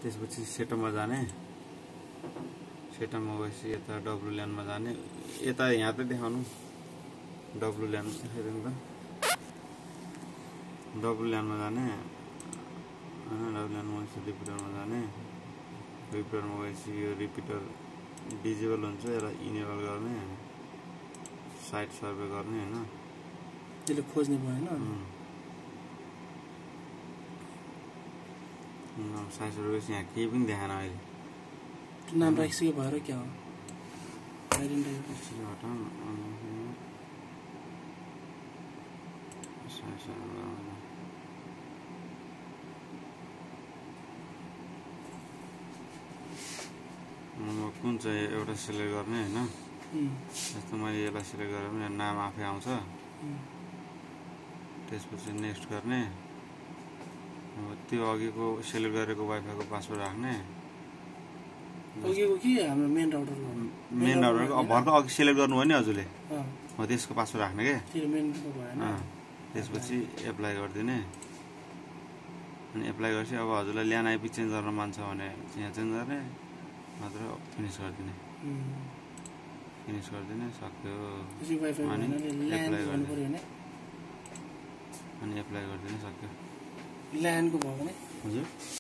त्यसपछि सेटअपमा जाने सेटअपमा गएपछि यता WLAN मा जाने यता यहाँ त देखाउनु WLAN देखाइदिनु त WLAN मा जाने WLAN मा रिपिटर मा जाने रिपिटर मा गएपछि यो रिपिटर डिजेबल हुन्छ यसलाई इनेबल गर्ने साइट सर्भे गर्ने हैन त्यसले खोज्ने भएन साइट सर्भे यहाँ केही पनि देखाएन अहिले नाम राखिसके भएर क्या हो आइडेन्टिटी हटाउँ साइट सर्भे कुन चाहिँ एउटा सिलेक्ट गर्ने हैन जस्तो मैले यसलाई सिलेक्ट गरेर पनि नाम आफै आउँछ त्यसपछि नेक्स्ट गर्ने त्यो अघिको सिलेक्ट गरेको वाइफाई को पासवर्ड राख्ने अघिको के हाम्रो मेन राउटरको अब भर्खर अघि सिलेक्ट गर्नु भयो नि हजुरले हो त्यसको पासवर्ड राख्ने के त्यो मेनको भएन त्यसपछि एप्लाई गरिदिने अनि एप्लाई गरेपछि अब हजुरलाई ल्यान आइपी चेन्ज गर्न मन छ भने यहाँ चेन्ज गर्ने मात्र फिनिश गरिदिने सक्यो अनि एप्लाई गरिदिने सक्यो ल्यानको भयो भने हजुर